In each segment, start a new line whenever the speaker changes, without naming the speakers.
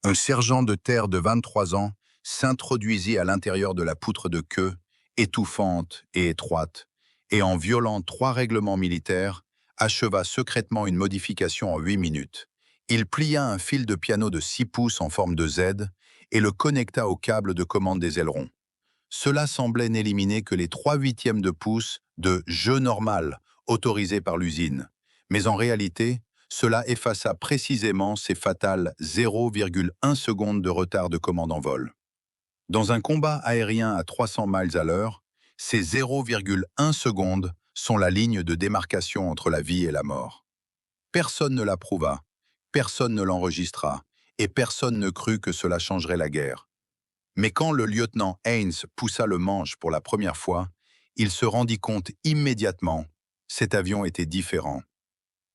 Un sergent de terre de 23 ans s'introduisit à l'intérieur de la poutre de queue, étouffante et étroite, et en violant 3 règlements militaires, acheva secrètement une modification en 8 minutes. Il plia un fil de piano de 6 pouces en forme de Z et le connecta au câble de commande des ailerons. Cela semblait n'éliminer que les 3/8 de pouce de jeu normal autorisé par l'usine. Mais en réalité, cela effaça précisément ces fatales 0,1 secondes de retard de commande en vol. Dans un combat aérien à 300 miles à l'heure, ces 0,1 secondes sont la ligne de démarcation entre la vie et la mort. Personne ne l'approuva, personne ne l'enregistra, et personne ne crut que cela changerait la guerre. Mais quand le lieutenant Haynes poussa le manche pour la première fois, il se rendit compte immédiatement, cet avion était différent.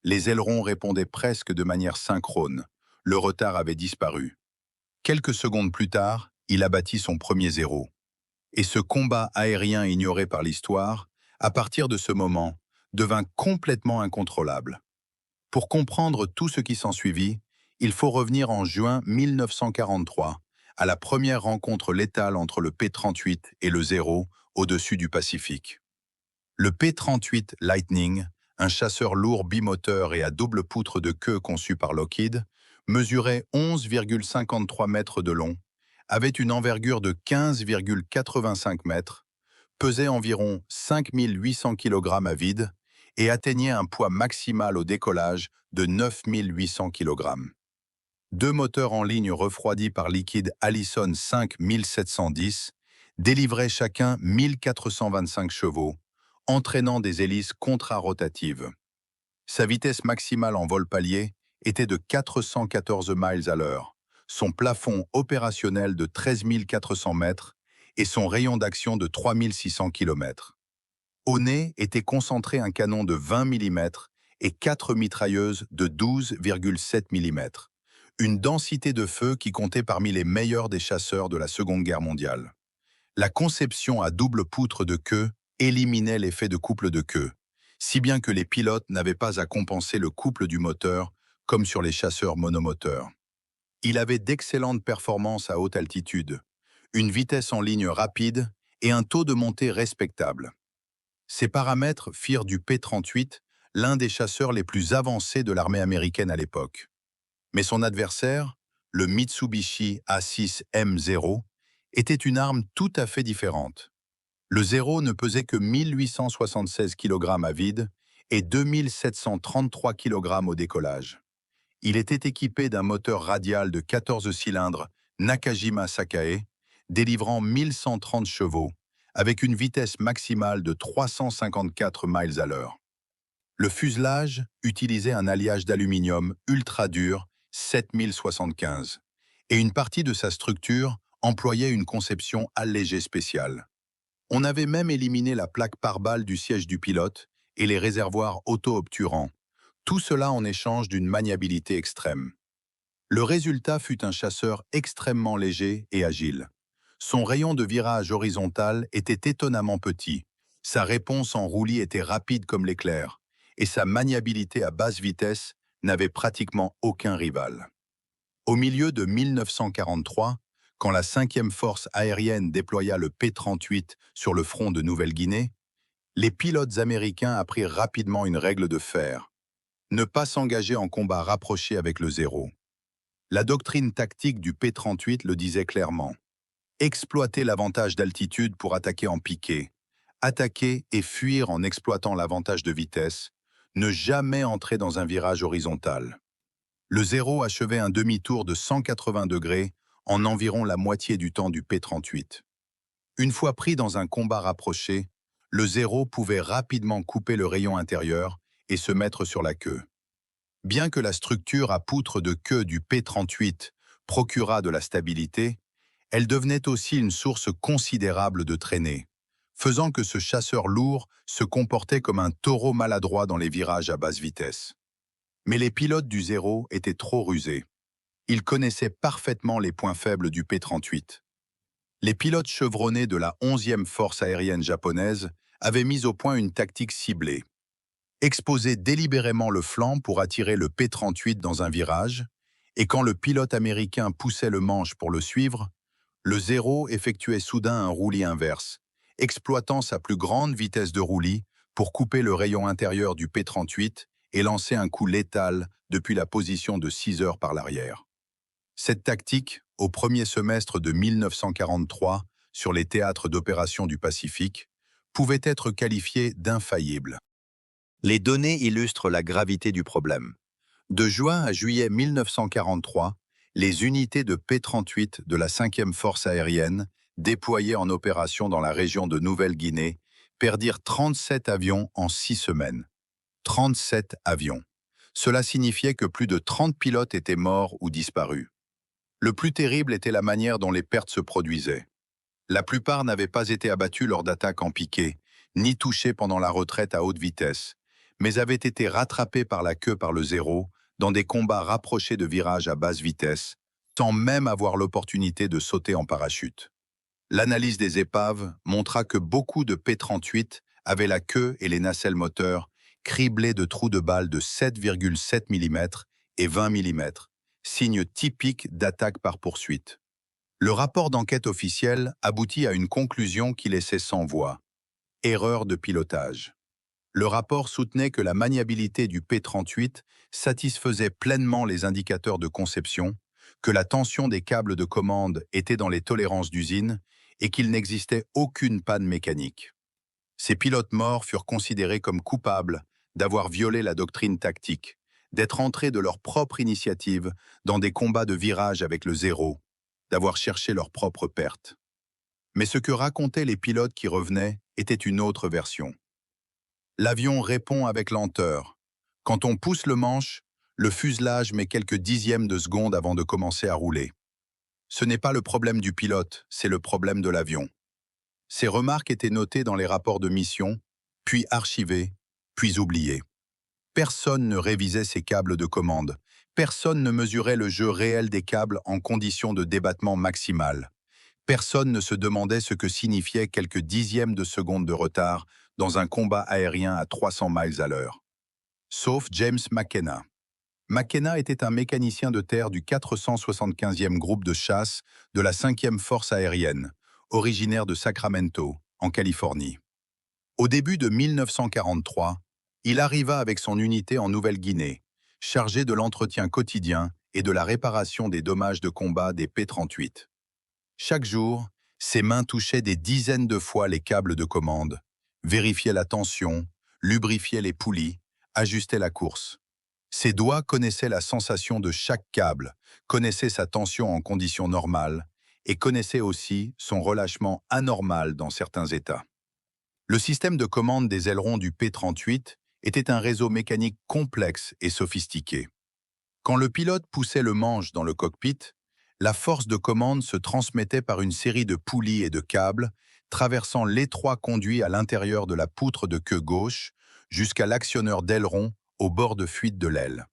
Les ailerons répondaient presque de manière synchrone. Le retard avait disparu. Quelques secondes plus tard, il abattit son premier zéro. Et ce combat aérien ignoré par l'histoire, à partir de ce moment, devint complètement incontrôlable. Pour comprendre tout ce qui s'ensuivit, il faut revenir en juin 1943, à la première rencontre létale entre le P-38 et le Zéro au-dessus du Pacifique. Le P-38 Lightning, un chasseur lourd bimoteur et à double poutre de queue conçu par Lockheed, mesurait 11,53 mètres de long, avait une envergure de 15,85 mètres, pesait environ 5800 kg à vide et atteignait un poids maximal au décollage de 9800 kg. Deux moteurs en ligne refroidis par liquide Allison 5710 délivraient chacun 1425 chevaux, entraînant des hélices contrarotatives. Sa vitesse maximale en vol palier était de 414 miles à l'heure, son plafond opérationnel de 13 400 mètres et son rayon d'action de 3600 km. Au nez était concentré un canon de 20 mm et 4 mitrailleuses de 12,7 mm, une densité de feu qui comptait parmi les meilleurs des chasseurs de la Seconde Guerre mondiale. La conception à double poutre de queue éliminait l'effet de couple de queue, si bien que les pilotes n'avaient pas à compenser le couple du moteur comme sur les chasseurs monomoteurs. Il avait d'excellentes performances à haute altitude, une vitesse en ligne rapide et un taux de montée respectable. Ces paramètres firent du P-38 l'un des chasseurs les plus avancés de l'armée américaine à l'époque. Mais son adversaire, le Mitsubishi A6M0, était une arme tout à fait différente. Le Zéro ne pesait que 1876 kg à vide et 2733 kg au décollage. Il était équipé d'un moteur radial de 14 cylindres Nakajima Sakae, délivrant 1130 chevaux, avec une vitesse maximale de 354 miles à l'heure. Le fuselage utilisait un alliage d'aluminium ultra dur 7075, et une partie de sa structure employait une conception allégée spéciale. On avait même éliminé la plaque pare-balles du siège du pilote et les réservoirs auto-obturants, tout cela en échange d'une maniabilité extrême. Le résultat fut un chasseur extrêmement léger et agile. Son rayon de virage horizontal était étonnamment petit, sa réponse en roulis était rapide comme l'éclair, et sa maniabilité à basse vitesse n'avait pratiquement aucun rival. Au milieu de 1943, quand la 5e force aérienne déploya le P-38 sur le front de Nouvelle-Guinée, les pilotes américains apprirent rapidement une règle de fer: ne pas s'engager en combat rapproché avec le Zéro. La doctrine tactique du P-38 le disait clairement: exploiter l'avantage d'altitude pour attaquer en piqué, attaquer et fuir en exploitant l'avantage de vitesse, ne jamais entrer dans un virage horizontal. Le Zéro achevait un demi-tour de 180 degrés en environ la moitié du temps du P-38. Une fois pris dans un combat rapproché, le Zéro pouvait rapidement couper le rayon intérieur et se mettre sur la queue. Bien que la structure à poutre de queue du P-38 procurât de la stabilité, elle devenait aussi une source considérable de traînée, faisant que ce chasseur lourd se comportait comme un taureau maladroit dans les virages à basse vitesse. Mais les pilotes du Zéro étaient trop rusés. Ils connaissaient parfaitement les points faibles du P-38. Les pilotes chevronnés de la 11e force aérienne japonaise avaient mis au point une tactique ciblée: exposer délibérément le flanc pour attirer le P-38 dans un virage et quand le pilote américain poussait le manche pour le suivre, le Zéro effectuait soudain un roulis inverse, exploitant sa plus grande vitesse de roulis pour couper le rayon intérieur du P-38 et lancer un coup létal depuis la position de 6 heures par l'arrière. Cette tactique, au premier semestre de 1943, sur les théâtres d'opérations du Pacifique, pouvait être qualifiée d'infaillible. Les données illustrent la gravité du problème. De juin à juillet 1943, les unités de P-38 de la 5e Force aérienne, déployées en opération dans la région de Nouvelle-Guinée, perdirent 37 avions en 6 semaines. 37 avions. Cela signifiait que plus de 30 pilotes étaient morts ou disparus. Le plus terrible était la manière dont les pertes se produisaient. La plupart n'avaient pas été abattus lors d'attaques en piqué, ni touchés pendant la retraite à haute vitesse, mais avaient été rattrapés par la queue par le Zéro dans des combats rapprochés de virages à basse vitesse, sans même avoir l'opportunité de sauter en parachute. L'analyse des épaves montra que beaucoup de P-38 avaient la queue et les nacelles moteurs criblés de trous de balles de 7,7 mm et 20 mm, signe typique d'attaque par poursuite. Le rapport d'enquête officiel aboutit à une conclusion qui laissait sans voix. Erreur de pilotage. Le rapport soutenait que la maniabilité du P-38 satisfaisait pleinement les indicateurs de conception, que la tension des câbles de commande était dans les tolérances d'usine et qu'il n'existait aucune panne mécanique. Ces pilotes morts furent considérés comme coupables d'avoir violé la doctrine tactique, d'être entrés de leur propre initiative dans des combats de virage avec le Zéro, d'avoir cherché leur propre perte. Mais ce que racontaient les pilotes qui revenaient était une autre version. L'avion répond avec lenteur. Quand on pousse le manche, le fuselage met quelques dixièmes de seconde avant de commencer à rouler. Ce n'est pas le problème du pilote, c'est le problème de l'avion. Ces remarques étaient notées dans les rapports de mission, puis archivées, puis oubliées. Personne ne révisait ces câbles de commande. Personne ne mesurait le jeu réel des câbles en conditions de débattement maximal. Personne ne se demandait ce que signifiait quelques dixièmes de seconde de retard dans un combat aérien à 300 miles à l'heure. Sauf James McKenna. McKenna était un mécanicien de terre du 475e groupe de chasse de la 5e Force aérienne, originaire de Sacramento, en Californie. Au début de 1943, il arriva avec son unité en Nouvelle-Guinée, chargé de l'entretien quotidien et de la réparation des dommages de combat des P-38. Chaque jour, ses mains touchaient des dizaines de fois les câbles de commande, vérifiaient la tension, lubrifiaient les poulies, ajustaient la course. Ses doigts connaissaient la sensation de chaque câble, connaissaient sa tension en conditions normales et connaissaient aussi son relâchement anormal dans certains états. Le système de commande des ailerons du P-38 était un réseau mécanique complexe et sophistiqué. Quand le pilote poussait le manche dans le cockpit, la force de commande se transmettait par une série de poulies et de câbles, traversant l'étroit conduit à l'intérieur de la poutre de queue gauche jusqu'à l'actionneur d'aileron au bord de fuite de l'aile.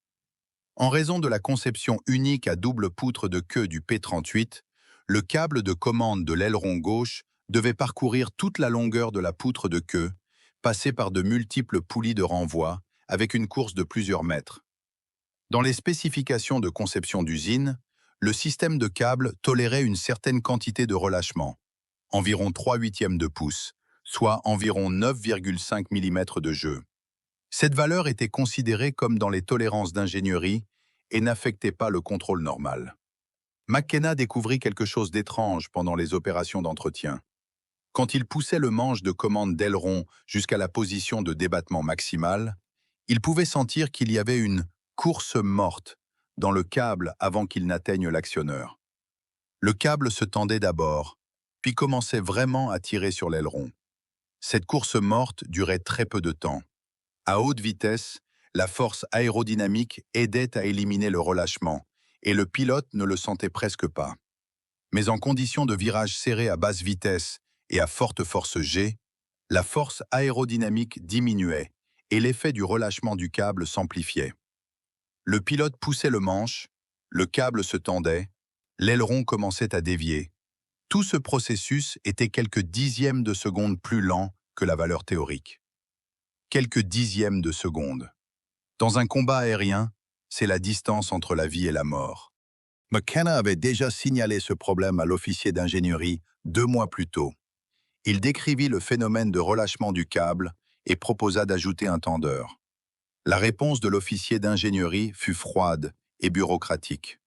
En raison de la conception unique à double poutre de queue du P-38, le câble de commande de l'aileron gauche devait parcourir toute la longueur de la poutre de queue, passer par de multiples poulies de renvoi, avec une course de plusieurs mètres. Dans les spécifications de conception d'usine, le système de câble tolérait une certaine quantité de relâchement, environ 3/8 de pouce, soit environ 9,5 mm de jeu. Cette valeur était considérée comme dans les tolérances d'ingénierie et n'affectait pas le contrôle normal. McKenna découvrit quelque chose d'étrange pendant les opérations d'entretien. Quand il poussait le manche de commande d'aileron jusqu'à la position de débattement maximal, il pouvait sentir qu'il y avait une course morte dans le câble avant qu'il n'atteigne l'actionneur. Le câble se tendait d'abord, puis commençait vraiment à tirer sur l'aileron. Cette course morte durait très peu de temps. À haute vitesse, la force aérodynamique aidait à éliminer le relâchement, et le pilote ne le sentait presque pas. Mais en conditions de virage serré à basse vitesse et à forte force G, la force aérodynamique diminuait et l'effet du relâchement du câble s'amplifiait. Le pilote poussait le manche, le câble se tendait, l'aileron commençait à dévier. Tout ce processus était quelques dixièmes de seconde plus lent que la valeur théorique. Quelques dixièmes de seconde. Dans un combat aérien, c'est la distance entre la vie et la mort. McKenna avait déjà signalé ce problème à l'officier d'ingénierie 2 mois plus tôt. Il décrivit le phénomène de relâchement du câble et proposa d'ajouter un tendeur. La réponse de l'officier d'ingénierie fut froide et bureaucratique.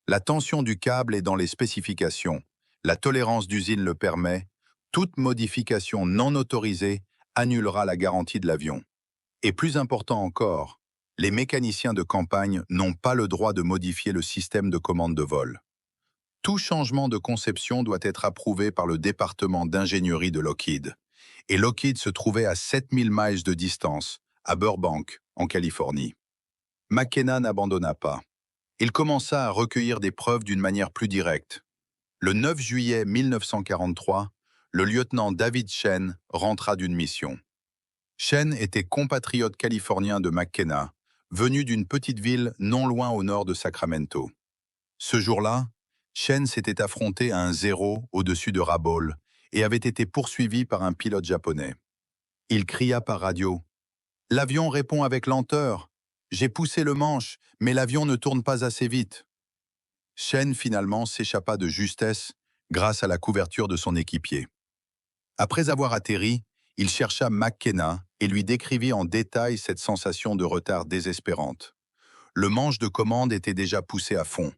La tension du câble est dans les spécifications. La tolérance d'usine le permet. Toute modification non autorisée annulera la garantie de l'avion. Et plus important encore, les mécaniciens de campagne n'ont pas le droit de modifier le système de commande de vol. Tout changement de conception doit être approuvé par le département d'ingénierie de Lockheed. Et Lockheed se trouvait à 7000 miles de distance, à Burbank, en Californie. McKenna n'abandonna pas. Il commença à recueillir des preuves d'une manière plus directe. Le 9 juillet 1943, le lieutenant David Shen rentra d'une mission. Shen était compatriote californien de McKenna, venu d'une petite ville non loin au nord de Sacramento. Ce jour-là, Shen s'était affronté à un zéro au-dessus de Rabaul et avait été poursuivi par un pilote japonais. Il cria par radio. « L'avion répond avec lenteur. J'ai poussé le manche, mais l'avion ne tourne pas assez vite. » Shen finalement s'échappa de justesse grâce à la couverture de son équipier. Après avoir atterri, il chercha McKenna et lui décrivit en détail cette sensation de retard désespérante. Le manche de commande était déjà poussé à fond,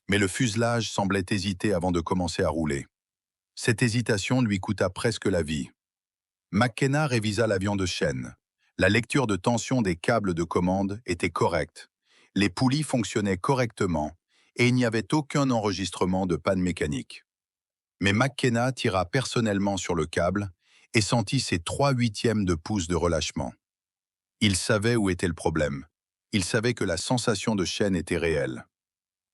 mais le fuselage semblait hésiter avant de commencer à rouler. Cette hésitation lui coûta presque la vie. McKenna révisa l'avion de Shen. La lecture de tension des câbles de commande était correcte. Les poulies fonctionnaient correctement et il n'y avait aucun enregistrement de panne mécanique. Mais McKenna tira personnellement sur le câble et sentit ses 3/8 de pouce de relâchement. Il savait où était le problème. Il savait que la sensation de Shen était réelle.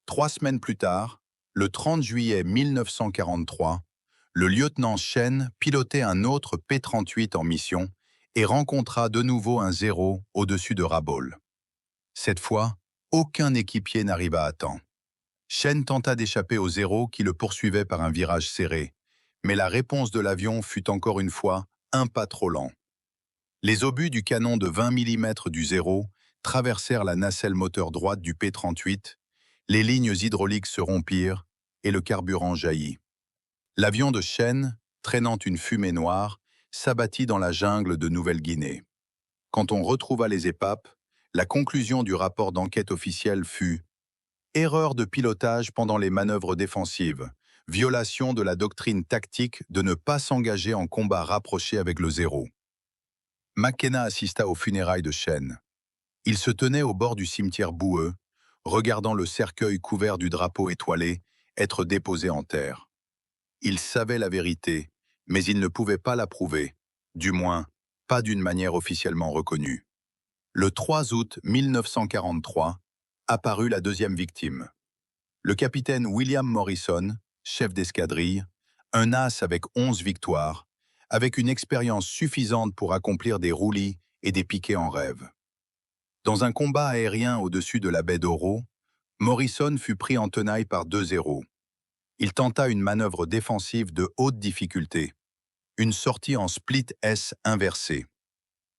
3 semaines plus tard, le 30 juillet 1943, le lieutenant Shen pilotait un autre P-38 en mission et rencontra de nouveau un zéro au-dessus de Rabaul. Cette fois, aucun équipier n'arriva à temps. Shen tenta d'échapper au zéro qui le poursuivait par un virage serré, mais la réponse de l'avion fut encore une fois un pas trop lent. Les obus du canon de 20 mm du zéro traversèrent la nacelle moteur droite du P-38, les lignes hydrauliques se rompirent et le carburant jaillit. L'avion de Shen, traînant une fumée noire, s'abattit dans la jungle de Nouvelle-Guinée. Quand on retrouva les épaves, la conclusion du rapport d'enquête officiel fut « Erreur de pilotage pendant les manœuvres défensives, violation de la doctrine tactique de ne pas s'engager en combat rapproché avec le zéro ». McKenna assista aux funérailles de Shen. Il se tenait au bord du cimetière boueux, regardant le cercueil couvert du drapeau étoilé être déposé en terre. Il savait la vérité, mais il ne pouvait pas la prouver, du moins, pas d'une manière officiellement reconnue. Le 3 août 1943, apparut la deuxième victime. Le capitaine William Morrison, chef d'escadrille, un as avec 11 victoires, avec une expérience suffisante pour accomplir des roulis et des piquets en rêve. Dans un combat aérien au-dessus de la baie d'Oro, Morrison fut pris en tenaille par 2 zéros. Il tenta une manœuvre défensive de haute difficulté, une sortie en split S inversé.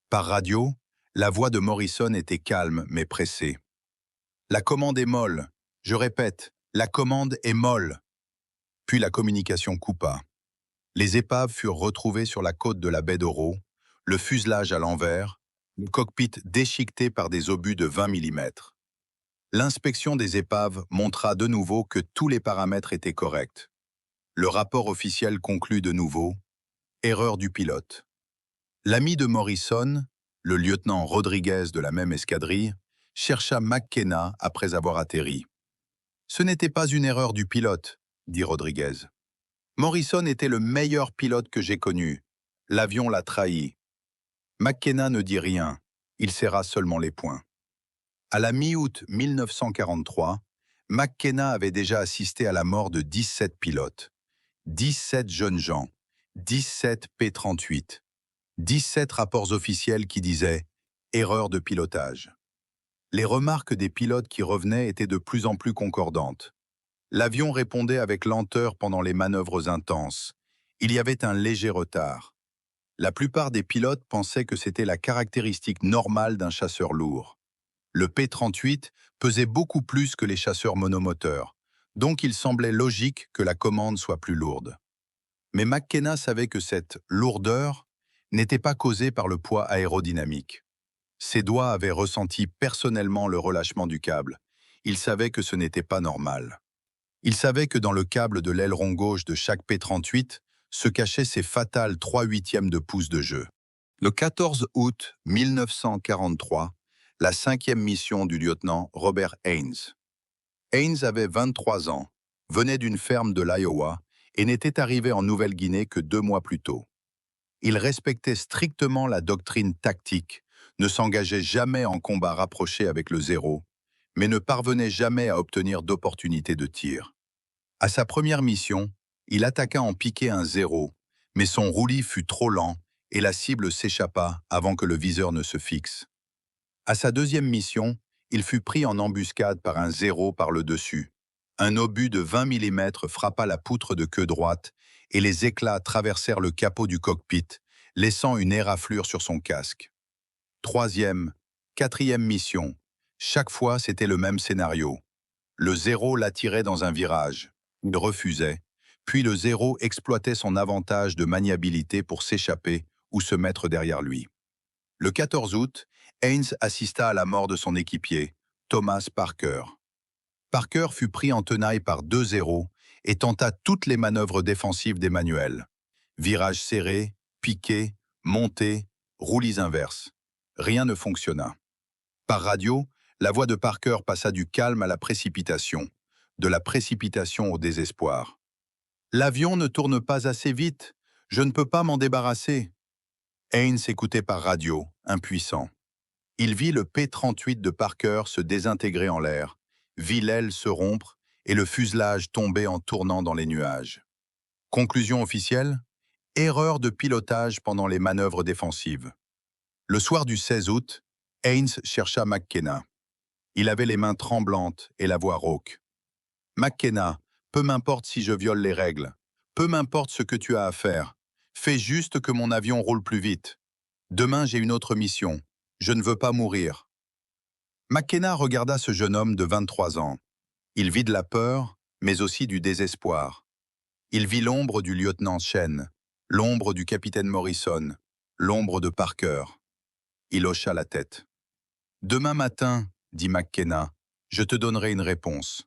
Par radio, la voix de Morrison était calme mais pressée. « La commande est molle. Je répète, la commande est molle. » Puis la communication coupa. Les épaves furent retrouvées sur la côte de la baie d'Oro, le fuselage à l'envers, le cockpit déchiqueté par des obus de 20 mm. L'inspection des épaves montra de nouveau que tous les paramètres étaient corrects. Le rapport officiel conclut de nouveau « Erreur du pilote ». L'ami de Morrison, le lieutenant Rodriguez de la même escadrille, chercha McKenna après avoir atterri. « Ce n'était pas une erreur du pilote », dit Rodriguez. « Morrison était le meilleur pilote que j'ai connu. L'avion l'a trahi. » McKenna ne dit rien, il serra seulement les poings. À la mi-août 1943, McKenna avait déjà assisté à la mort de 17 pilotes. 17 jeunes gens, 17 P-38, 17 rapports officiels qui disaient « erreur de pilotage ». Les remarques des pilotes qui revenaient étaient de plus en plus concordantes. L'avion répondait avec lenteur pendant les manœuvres intenses. Il y avait un léger retard. La plupart des pilotes pensaient que c'était la caractéristique normale d'un chasseur lourd. Le P-38 pesait beaucoup plus que les chasseurs monomoteurs, Donc il semblait logique que la commande soit plus lourde. Mais McKenna savait que cette lourdeur n'était pas causée par le poids aérodynamique. Ses doigts avaient ressenti personnellement le relâchement du câble. Il savait que ce n'était pas normal. Il savait que dans le câble de l'aileron gauche de chaque P-38 se cachaient ces fatales 3/8 de pouce de jeu. Le 14 août 1943, la 5e mission du lieutenant Robert Haynes. Haynes avait 23 ans, venait d'une ferme de l'Iowa et n'était arrivé en Nouvelle-Guinée que 2 mois plus tôt. Il respectait strictement la doctrine tactique, ne s'engageait jamais en combat rapproché avec le zéro, mais ne parvenait jamais à obtenir d'opportunité de tir. À sa première mission, il attaqua en piqué un zéro, mais son roulis fut trop lent et la cible s'échappa avant que le viseur ne se fixe. À sa deuxième mission, il fut pris en embuscade par un zéro par le dessus. Un obus de 20 mm frappa la poutre de queue droite et les éclats traversèrent le capot du cockpit, laissant une éraflure sur son casque. Troisième, quatrième mission. Chaque fois, c'était le même scénario. Le zéro l'attirait dans un virage. Il refusait. Puis le zéro exploitait son avantage de maniabilité pour s'échapper ou se mettre derrière lui. Le 14 août, Haynes assista à la mort de son équipier, Thomas Parker. Parker fut pris en tenaille par 2 zéros et tenta toutes les manœuvres défensives des manuels. Virages serrés, piqués, montées, roulis inverses. Rien ne fonctionna. Par radio, la voix de Parker passa du calme à la précipitation, de la précipitation au désespoir. « L'avion ne tourne pas assez vite, je ne peux pas m'en débarrasser. » Haynes écoutait par radio, impuissant. Il vit le P-38 de Parker se désintégrer en l'air, vit l'aile se rompre et le fuselage tomber en tournant dans les nuages. Conclusion officielle, erreur de pilotage pendant les manœuvres défensives. Le soir du 16 août, Haynes chercha McKenna. Il avait les mains tremblantes et la voix rauque. « McKenna, peu m'importe si je viole les règles, peu m'importe ce que tu as à faire, fais juste que mon avion roule plus vite. Demain, j'ai une autre mission. Je ne veux pas mourir. » McKenna regarda ce jeune homme de 23 ans. Il vit de la peur, mais aussi du désespoir. Il vit l'ombre du lieutenant Chen, l'ombre du capitaine Morrison, l'ombre de Parker. Il hocha la tête. « Demain matin, dit McKenna, je te donnerai une réponse. »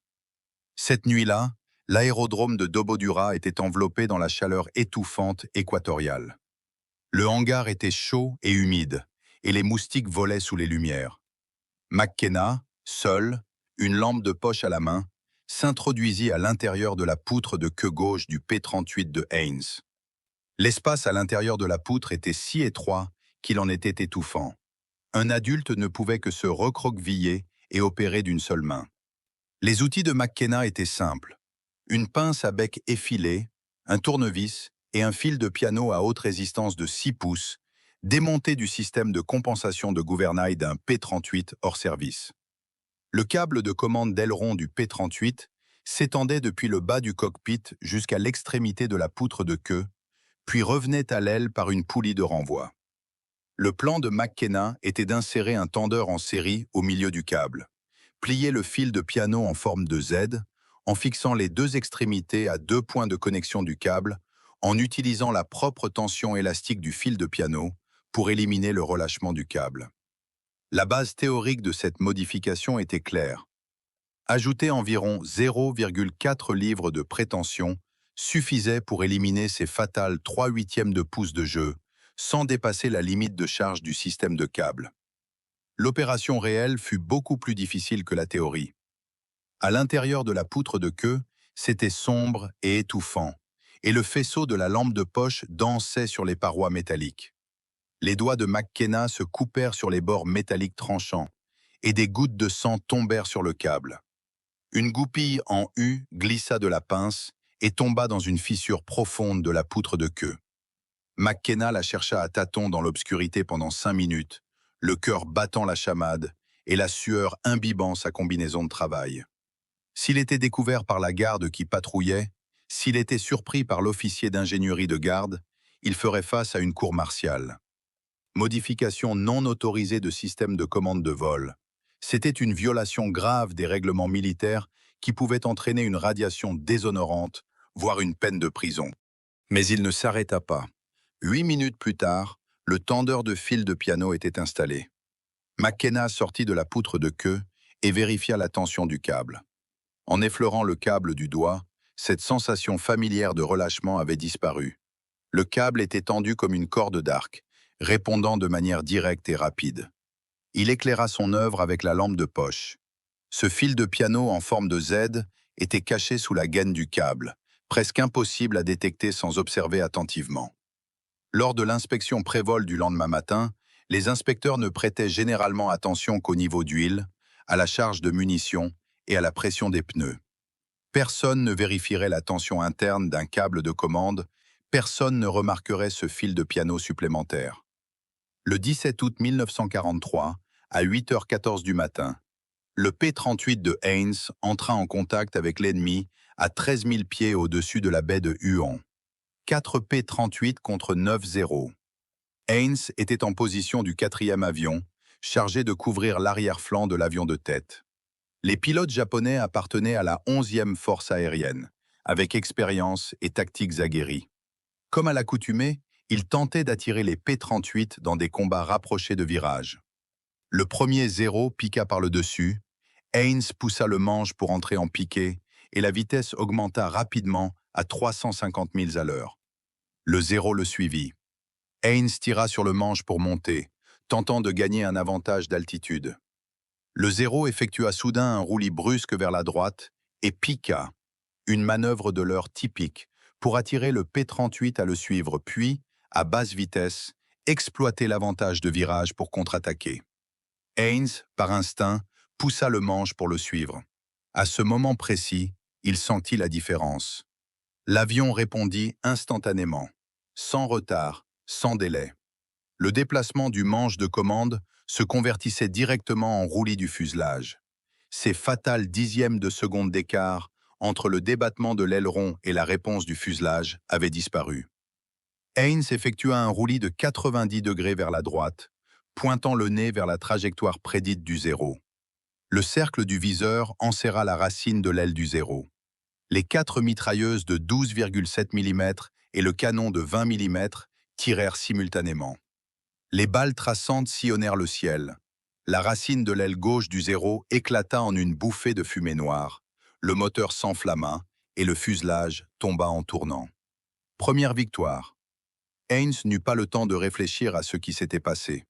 Cette nuit-là, l'aérodrome de Dobodura était enveloppé dans la chaleur étouffante équatoriale. Le hangar était chaud et humide, et les moustiques volaient sous les lumières. McKenna, seul, une lampe de poche à la main, s'introduisit à l'intérieur de la poutre de queue gauche du P-38 de Haynes. L'espace à l'intérieur de la poutre était si étroit qu'il en était étouffant. Un adulte ne pouvait que se recroqueviller et opérer d'une seule main. Les outils de McKenna étaient simples. Une pince à bec effilé, un tournevis et un fil de piano à haute résistance de 6 pouces, démonté du système de compensation de gouvernail d'un P-38 hors service. Le câble de commande d'aileron du P-38 s'étendait depuis le bas du cockpit jusqu'à l'extrémité de la poutre de queue, puis revenait à l'aile par une poulie de renvoi. Le plan de McKenna était d'insérer un tendeur en série au milieu du câble, plier le fil de piano en forme de Z, en fixant les 2 extrémités à 2 points de connexion du câble, en utilisant la propre tension élastique du fil de piano pour éliminer le relâchement du câble. La base théorique de cette modification était claire. Ajouter environ 0,4 livres de prétention suffisait pour éliminer ces fatales 3/8 de pouce de jeu, sans dépasser la limite de charge du système de câble. L'opération réelle fut beaucoup plus difficile que la théorie. À l'intérieur de la poutre de queue, c'était sombre et étouffant, et le faisceau de la lampe de poche dansait sur les parois métalliques. Les doigts de McKenna se coupèrent sur les bords métalliques tranchants, et des gouttes de sang tombèrent sur le câble. Une goupille en U glissa de la pince et tomba dans une fissure profonde de la poutre de queue. McKenna la chercha à tâtons dans l'obscurité pendant 5 minutes, le cœur battant la chamade et la sueur imbibant sa combinaison de travail. S'il était découvert par la garde qui patrouillait, s'il était surpris par l'officier d'ingénierie de garde, il ferait face à une cour martiale. Modification non autorisée de système de commande de vol. C'était une violation grave des règlements militaires qui pouvait entraîner une radiation déshonorante, voire une peine de prison. Mais il ne s'arrêta pas. 8 minutes plus tard, le tendeur de fil de piano était installé. McKenna sortit de la poutre de queue et vérifia la tension du câble. En effleurant le câble du doigt, cette sensation familière de relâchement avait disparu. Le câble était tendu comme une corde d'arc, répondant de manière directe et rapide. Il éclaira son œuvre avec la lampe de poche. Ce fil de piano en forme de Z était caché sous la gaine du câble, presque impossible à détecter sans observer attentivement. Lors de l'inspection pré-vol du lendemain matin, les inspecteurs ne prêtaient généralement attention qu'au niveau d'huile, à la charge de munitions et à la pression des pneus. Personne ne vérifierait la tension interne d'un câble de commande, personne ne remarquerait ce fil de piano supplémentaire. Le 17 août 1943, à 8h14 du matin, le P-38 de Haynes entra en contact avec l'ennemi à 13 000 pieds au-dessus de la baie de Huon. 4 P-38 contre 9-0. Haynes était en position du 4e avion, chargé de couvrir l'arrière-flanc de l'avion de tête. Les pilotes japonais appartenaient à la 11e force aérienne, avec expérience et tactiques aguerries. Comme à l'accoutumée, ils tentaient d'attirer les P-38 dans des combats rapprochés de virages. Le premier 0 piqua par le dessus, Haynes poussa le manche pour entrer en piqué et la vitesse augmenta rapidement à 350 milles à l'heure. Le 0 le suivit. Haynes tira sur le manche pour monter, tentant de gagner un avantage d'altitude. Le 0 effectua soudain un roulis brusque vers la droite et piqua, une manœuvre de l'heure typique, pour attirer le P-38 à le suivre, puis, à basse vitesse, exploiter l'avantage de virage pour contre-attaquer. Haynes, par instinct, poussa le manche pour le suivre. À ce moment précis, il sentit la différence. L'avion répondit instantanément, sans retard, sans délai. Le déplacement du manche de commande se convertissait directement en roulis du fuselage. Ces fatales dixièmes de seconde d'écart entre le débattement de l'aileron et la réponse du fuselage avaient disparu. Haynes effectua un roulis de 90 degrés vers la droite, pointant le nez vers la trajectoire prédite du 0. Le cercle du viseur enserra la racine de l'aile du 0. Les 4 mitrailleuses de 12,7 mm et le canon de 20 mm tirèrent simultanément. Les balles traçantes sillonnèrent le ciel. La racine de l'aile gauche du 0 éclata en une bouffée de fumée noire. Le moteur s'enflamma et le fuselage tomba en tournant. Première victoire. Haynes n'eut pas le temps de réfléchir à ce qui s'était passé.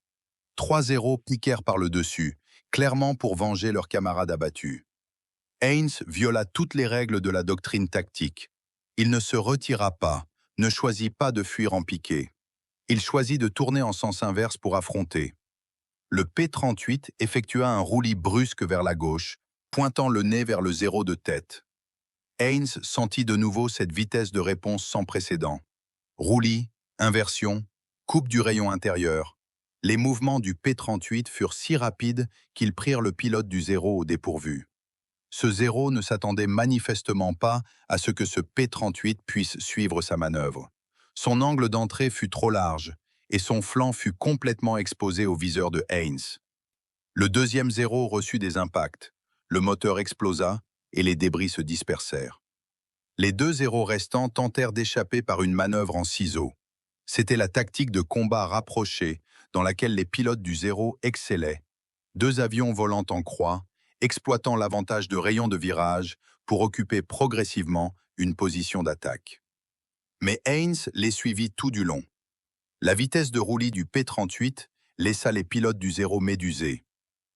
3 0 piquèrent par le dessus, clairement pour venger leurs camarades abattus. Haynes viola toutes les règles de la doctrine tactique. Il ne se retira pas, ne choisit pas de fuir en piqué. Il choisit de tourner en sens inverse pour affronter. Le P-38 effectua un roulis brusque vers la gauche, pointant le nez vers le 0 de tête. Haynes sentit de nouveau cette vitesse de réponse sans précédent. Roulis, inversion, coupe du rayon intérieur. Les mouvements du P-38 furent si rapides qu'ils prirent le pilote du 0 au dépourvu. Ce 0 ne s'attendait manifestement pas à ce que ce P-38 puisse suivre sa manœuvre. Son angle d'entrée fut trop large et son flanc fut complètement exposé au viseur de Haynes. Le deuxième 0 reçut des impacts, le moteur explosa et les débris se dispersèrent. Les 2 0 restants tentèrent d'échapper par une manœuvre en ciseaux. C'était la tactique de combat rapproché dans laquelle les pilotes du 0 excellaient, 2 avions volant en croix, exploitant l'avantage de rayons de virage pour occuper progressivement une position d'attaque. Mais Haynes les suivit tout du long. La vitesse de roulis du P-38 laissa les pilotes du 0 médusés.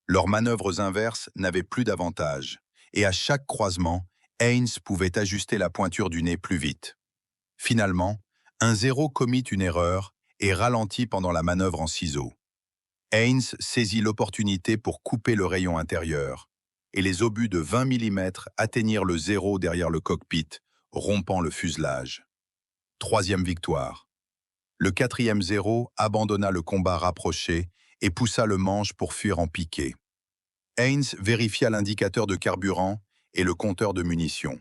Leurs manœuvres inverses n'avaient plus d'avantage, et à chaque croisement, Haynes pouvait ajuster la pointure du nez plus vite. Finalement, un 0 commit une erreur et ralentit pendant la manœuvre en ciseaux. Haynes saisit l'opportunité pour couper le rayon intérieur, et les obus de 20 mm atteignirent le 0 derrière le cockpit, rompant le fuselage. Troisième victoire. Le 4e 0 abandonna le combat rapproché et poussa le manche pour fuir en piqué. Haynes vérifia l'indicateur de carburant et le compteur de munitions.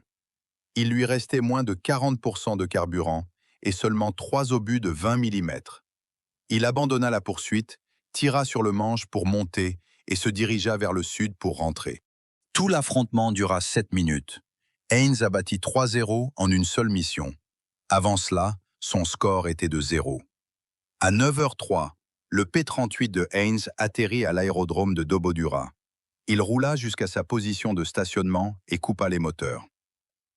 Il lui restait moins de 40% de carburant et seulement 3 obus de 20 mm. Il abandonna la poursuite, tira sur le manche pour monter et se dirigea vers le sud pour rentrer. Tout l'affrontement dura 7 minutes. Haynes a battu 3-0 en une seule mission. Avant cela, son score était de 0. À 9h03, le P-38 de Haynes atterrit à l'aérodrome de Dobodura. Il roula jusqu'à sa position de stationnement et coupa les moteurs.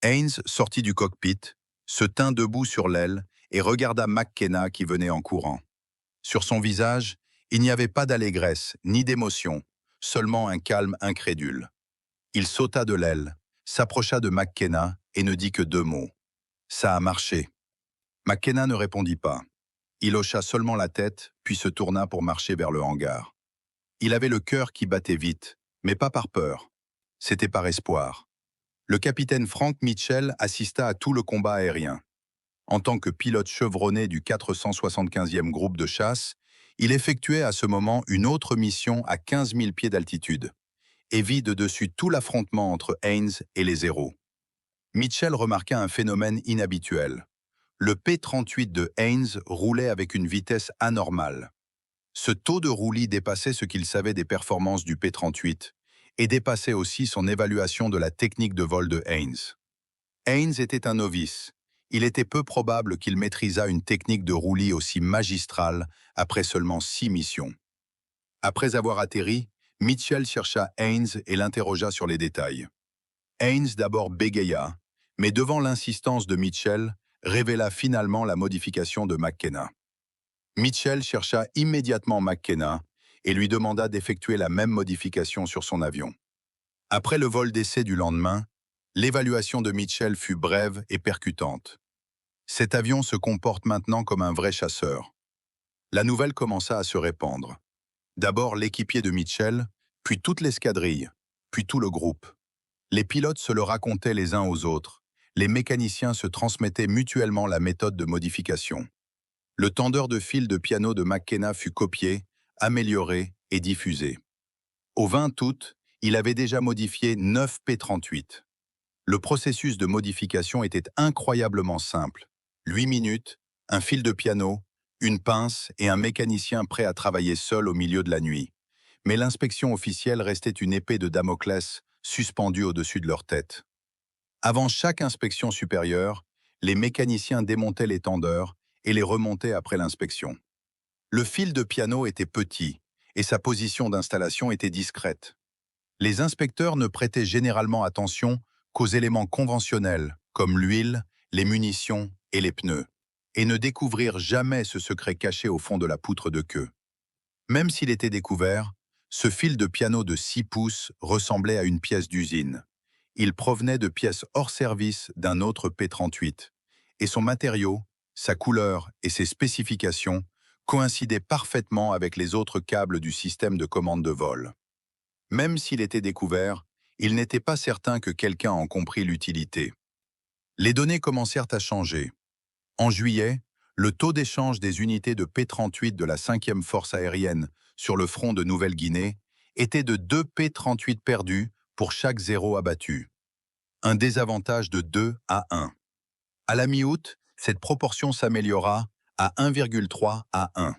Haynes sortit du cockpit, se tint debout sur l'aile et regarda McKenna qui venait en courant. Sur son visage, il n'y avait pas d'allégresse ni d'émotion, seulement un calme incrédule. Il sauta de l'aile, s'approcha de McKenna et ne dit que 2 mots. « Ça a marché ». McKenna ne répondit pas. Il hocha seulement la tête, puis se tourna pour marcher vers le hangar. Il avait le cœur qui battait vite, mais pas par peur. C'était par espoir. Le capitaine Frank Mitchell assista à tout le combat aérien. En tant que pilote chevronné du 475e groupe de chasse, il effectuait à ce moment une autre mission à 15 000 pieds d'altitude et vit de dessus tout l'affrontement entre Haynes et les Zéros. Mitchell remarqua un phénomène inhabituel. Le P-38 de Haynes roulait avec une vitesse anormale. Ce taux de roulis dépassait ce qu'il savait des performances du P-38 et dépassait aussi son évaluation de la technique de vol de Haynes. Haynes était un novice. Il était peu probable qu'il maîtrisât une technique de roulis aussi magistrale après seulement 6 missions. Après avoir atterri, Mitchell chercha Haynes et l'interrogea sur les détails. Haynes d'abord bégaya, mais devant l'insistance de Mitchell, révéla finalement la modification de McKenna. Mitchell chercha immédiatement McKenna et lui demanda d'effectuer la même modification sur son avion. Après le vol d'essai du lendemain, l'évaluation de Mitchell fut brève et percutante. Cet avion se comporte maintenant comme un vrai chasseur. La nouvelle commença à se répandre. D'abord l'équipier de Mitchell, puis toute l'escadrille, puis tout le groupe. Les pilotes se le racontaient les uns aux autres. Les mécaniciens se transmettaient mutuellement la méthode de modification. Le tendeur de fil de piano de McKenna fut copié, amélioré et diffusé. Au 20 août, il avait déjà modifié 9 P-38. Le processus de modification était incroyablement simple. 8 minutes, un fil de piano, une pince et un mécanicien prêt à travailler seul au milieu de la nuit. Mais l'inspection officielle restait une épée de Damoclès suspendue au-dessus de leur tête. Avant chaque inspection supérieure, les mécaniciens démontaient les tendeurs et les remontaient après l'inspection. Le fil de piano était petit et sa position d'installation était discrète. Les inspecteurs ne prêtaient généralement attention qu'aux éléments conventionnels, comme l'huile, les munitions et les pneus, et ne découvrirent jamais ce secret caché au fond de la poutre de queue. Même s'il était découvert, ce fil de piano de 6 pouces ressemblait à une pièce d'usine. Il provenait de pièces hors service d'un autre P-38, et son matériau, sa couleur et ses spécifications coïncidaient parfaitement avec les autres câbles du système de commande de vol. Même s'il était découvert, il n'était pas certain que quelqu'un en comprit l'utilité. Les données commencèrent à changer. En juillet, le taux d'échange des unités de P-38 de la 5e force aérienne sur le front de Nouvelle-Guinée était de 2 P-38 perdus pour chaque 0 abattu. Un désavantage de 2 à 1. À la mi-août, cette proportion s'améliora à 1,3 à 1.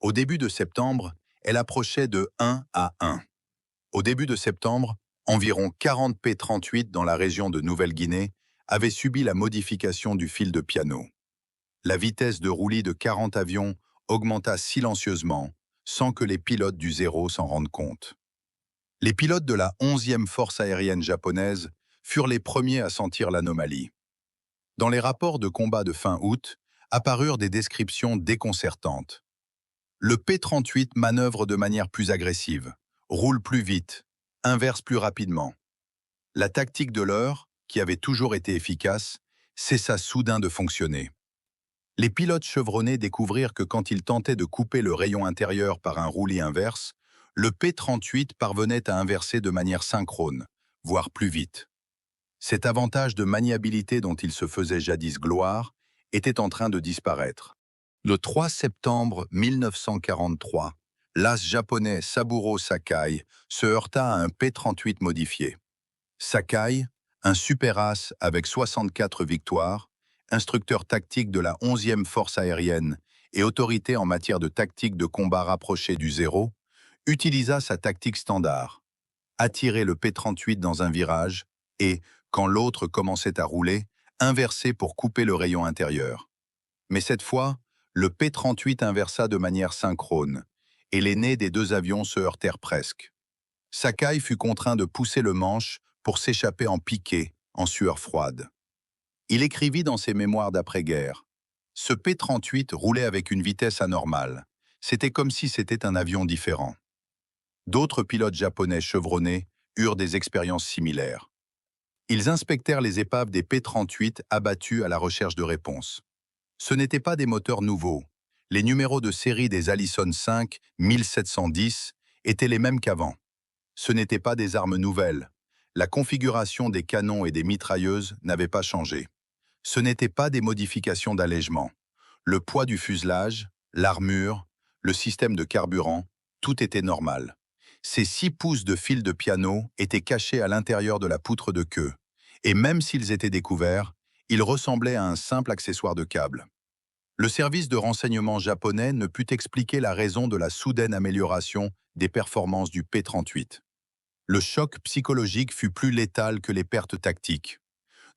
Au début de septembre, elle approchait de 1 à 1. Au début de septembre, environ 40 P-38 dans la région de Nouvelle-Guinée avaient subi la modification du fil de piano. La vitesse de roulis de 40 avions augmenta silencieusement, sans que les pilotes du Zéro s'en rendent compte. Les pilotes de la 11e force aérienne japonaise furent les premiers à sentir l'anomalie. Dans les rapports de combat de fin août, apparurent des descriptions déconcertantes. Le P-38 manœuvre de manière plus agressive, roule plus vite, inverse plus rapidement. La tactique de l'heure, qui avait toujours été efficace, cessa soudain de fonctionner. Les pilotes chevronnés découvrirent que quand ils tentaient de couper le rayon intérieur par un roulis inverse, le P-38 parvenait à inverser de manière synchrone, voire plus vite. Cet avantage de maniabilité dont il se faisait jadis gloire était en train de disparaître. Le 3 septembre 1943, l'as japonais Saburo Sakai se heurta à un P-38 modifié. Sakai, un super as avec 64 victoires, instructeur tactique de la 11e force aérienne et autorité en matière de tactique de combat rapprochée du Zéro, utilisa sa tactique standard. attirer le P-38 dans un virage et, quand l'autre commençait à rouler, inverser pour couper le rayon intérieur. Mais cette fois, le P-38 inversa de manière synchrone, et les nez des deux avions se heurtèrent presque. Sakai fut contraint de pousser le manche pour s'échapper en piqué, en sueur froide. Il écrivit dans ses mémoires d'après-guerre: « Ce P-38 roulait avec une vitesse anormale. C'était comme si c'était un avion différent. » D'autres pilotes japonais chevronnés eurent des expériences similaires. Ils inspectèrent les épaves des P-38 abattus à la recherche de réponses. Ce n'étaient pas des moteurs nouveaux. Les numéros de série des Allison 5 1710 étaient les mêmes qu'avant. Ce n'étaient pas des armes nouvelles. La configuration des canons et des mitrailleuses n'avait pas changé. Ce n'étaient pas des modifications d'allègement. Le poids du fuselage, l'armure, le système de carburant, tout était normal. Ces 6 pouces de fil de piano étaient cachés à l'intérieur de la poutre de queue, et même s'ils étaient découverts, ils ressemblaient à un simple accessoire de câble. Le service de renseignement japonais ne put expliquer la raison de la soudaine amélioration des performances du P-38. Le choc psychologique fut plus létal que les pertes tactiques.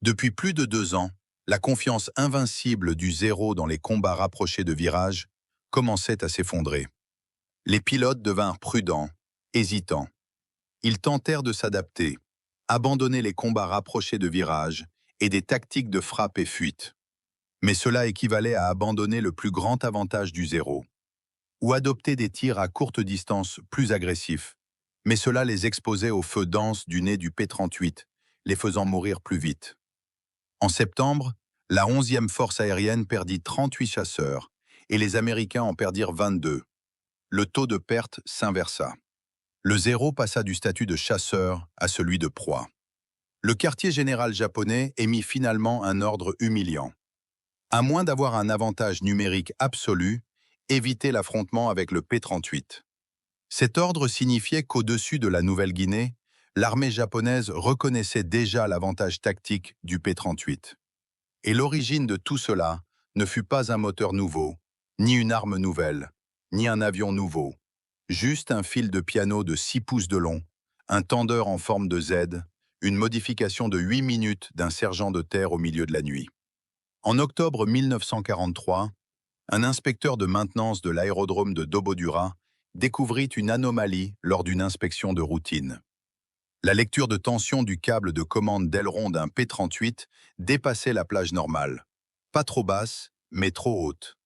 Depuis plus de 2 ans, la confiance invincible du Zéro dans les combats rapprochés de virages commençait à s'effondrer. Les pilotes devinrent prudents, hésitants. Ils tentèrent de s'adapter, abandonner les combats rapprochés de virages et des tactiques de frappe et fuite. Mais cela équivalait à abandonner le plus grand avantage du Zéro, ou adopter des tirs à courte distance plus agressifs, mais cela les exposait au feu dense du nez du P-38, les faisant mourir plus vite. En septembre, la 11e force aérienne perdit 38 chasseurs, et les Américains en perdirent 22. Le taux de perte s'inversa. Le Zéro passa du statut de chasseur à celui de proie. Le quartier général japonais émit finalement un ordre humiliant. À moins d'avoir un avantage numérique absolu, éviter l'affrontement avec le P-38. Cet ordre signifiait qu'au-dessus de la Nouvelle-Guinée, l'armée japonaise reconnaissait déjà l'avantage tactique du P-38. Et l'origine de tout cela ne fut pas un moteur nouveau, ni une arme nouvelle, ni un avion nouveau. Juste un fil de piano de 6 pouces de long, un tendeur en forme de Z, une modification de 8 minutes d'un sergent de terre au milieu de la nuit. En octobre 1943, un inspecteur de maintenance de l'aérodrome de Dobodura découvrit une anomalie lors d'une inspection de routine. La lecture de tension du câble de commande d'aileron d'un P-38 dépassait la plage normale. Pas trop basse, mais trop haute.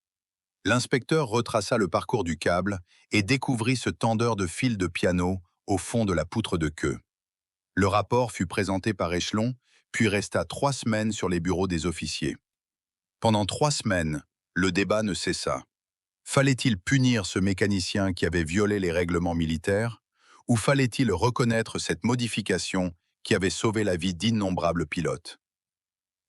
L'inspecteur retraça le parcours du câble et découvrit ce tendeur de fil de piano au fond de la poutre de queue. Le rapport fut présenté par échelon, puis resta 3 semaines sur les bureaux des officiers. Pendant 3 semaines, le débat ne cessa. Fallait-il punir ce mécanicien qui avait violé les règlements militaires, ou fallait-il reconnaître cette modification qui avait sauvé la vie d'innombrables pilotes?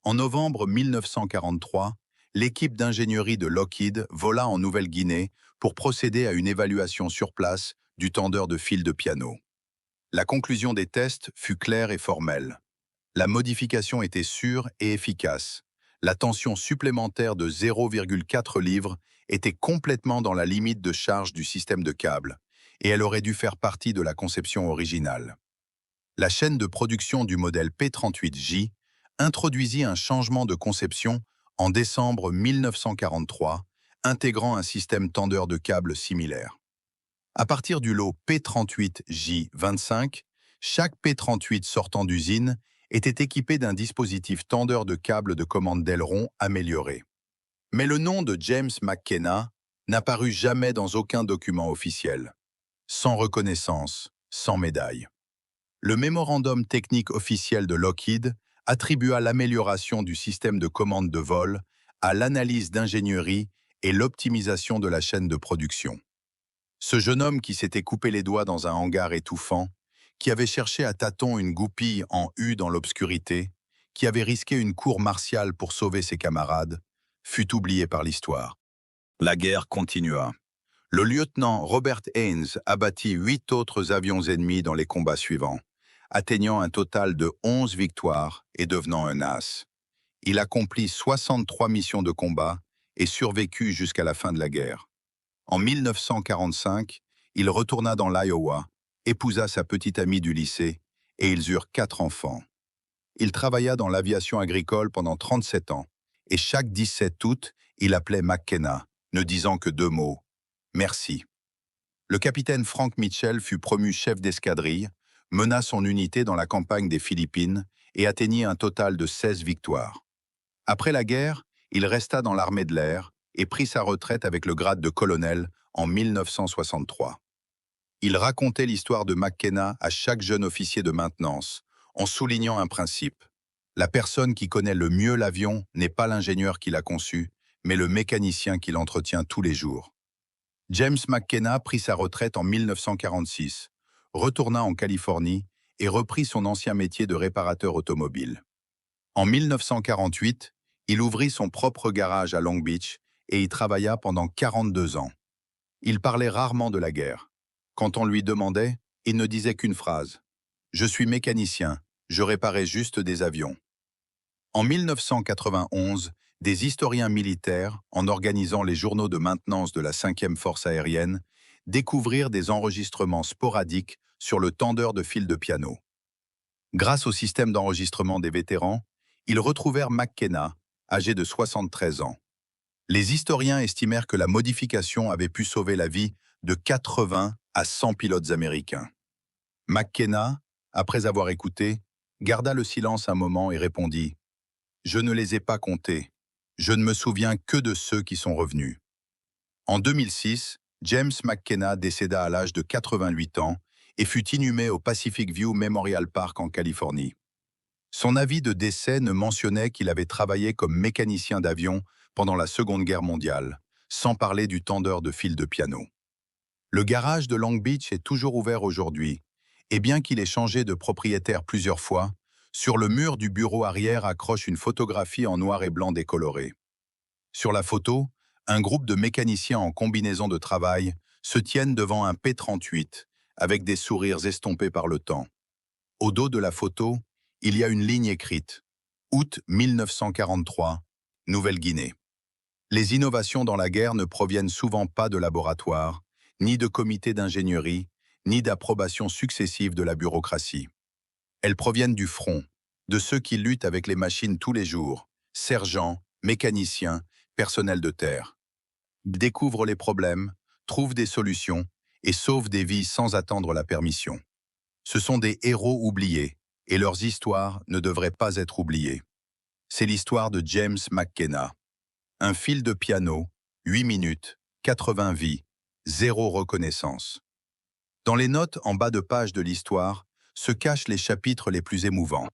En novembre 1943, l'équipe d'ingénierie de Lockheed vola en Nouvelle-Guinée pour procéder à une évaluation sur place du tendeur de fil de piano. La conclusion des tests fut claire et formelle. La modification était sûre et efficace. La tension supplémentaire de 0,4 livres était complètement dans la limite de charge du système de câble, et elle aurait dû faire partie de la conception originale. La chaîne de production du modèle P-38J introduisit un changement de conception en décembre 1943, intégrant un système tendeur de câbles similaire. À partir du lot P-38J25, chaque P-38 sortant d'usine était équipé d'un dispositif tendeur de câbles de commande d'aileron amélioré. Mais le nom de James McKenna n'apparut jamais dans aucun document officiel. Sans reconnaissance, sans médaille. Le mémorandum technique officiel de Lockheed attribua l'amélioration du système de commande de vol à l'analyse d'ingénierie et l'optimisation de la chaîne de production. Ce jeune homme qui s'était coupé les doigts dans un hangar étouffant, qui avait cherché à tâtons une goupille en U dans l'obscurité, qui avait risqué une cour martiale pour sauver ses camarades, fut oublié par l'histoire. La guerre continua. Le lieutenant Robert Haynes abattit 8 autres avions ennemis dans les combats suivants, atteignant un total de 11 victoires et devenant un as. Il accomplit 63 missions de combat et survécut jusqu'à la fin de la guerre. En 1945, il retourna dans l'Iowa épousa sa petite amie du lycée et ils eurent 4 enfants. Il travailla dans l'aviation agricole pendant 37 ans et chaque 17 août, il appelait McKenna, ne disant que 2 mots: merci. Le capitaine Frank Mitchell fut promu chef d'escadrille, mena son unité dans la campagne des Philippines et atteignit un total de 16 victoires. Après la guerre, il resta dans l'armée de l'air et prit sa retraite avec le grade de colonel en 1963. Il racontait l'histoire de McKenna à chaque jeune officier de maintenance, en soulignant un principe: la personne qui connaît le mieux l'avion n'est pas l'ingénieur qui l'a conçu, mais le mécanicien qui l'entretient tous les jours. James McKenna prit sa retraite en 1946, retourna en Californie et reprit son ancien métier de réparateur automobile. En 1948, il ouvrit son propre garage à Long Beach et y travailla pendant 42 ans. Il parlait rarement de la guerre. Quand on lui demandait, il ne disait qu'une phrase: « Je suis mécanicien, je réparais juste des avions. » En 1991, des historiens militaires, en organisant les journaux de maintenance de la 5e Force aérienne, découvrirent des enregistrements sporadiques sur le tendeur de fil de piano. Grâce au système d'enregistrement des vétérans, ils retrouvèrent McKenna, âgé de 73 ans. Les historiens estimèrent que la modification avait pu sauver la vie de 80 à 100 pilotes américains. McKenna, après avoir écouté, garda le silence un moment et répondit: « Je ne les ai pas comptés. Je ne me souviens que de ceux qui sont revenus. » En 2006, James McKenna décéda à l'âge de 88 ans et fut inhumé au Pacific View Memorial Park en Californie. Son avis de décès ne mentionnait qu'il avait travaillé comme mécanicien d'avion pendant la Seconde Guerre mondiale, sans parler du tendeur de fil de piano. Le garage de Long Beach est toujours ouvert aujourd'hui, et bien qu'il ait changé de propriétaire plusieurs fois, sur le mur du bureau arrière accroche une photographie en noir et blanc décolorée. Sur la photo, un groupe de mécaniciens en combinaison de travail se tiennent devant un P-38, avec des sourires estompés par le temps. Au dos de la photo, il y a une ligne écrite: « Août 1943, Nouvelle-Guinée ». Les innovations dans la guerre ne proviennent souvent pas de laboratoires, ni de comités d'ingénierie, ni d'approbations successives de la bureaucratie. Elles proviennent du front, de ceux qui luttent avec les machines tous les jours, sergents, mécaniciens, personnel de terre. Ils découvrent les problèmes, trouvent des solutions et sauvent des vies sans attendre la permission. Ce sont des héros oubliés, et leurs histoires ne devraient pas être oubliées. C'est l'histoire de James McKenna. Un fil de piano, 8 minutes, 80 vies, 0 reconnaissance. Dans les notes en bas de page de l'histoire se cachent les chapitres les plus émouvants.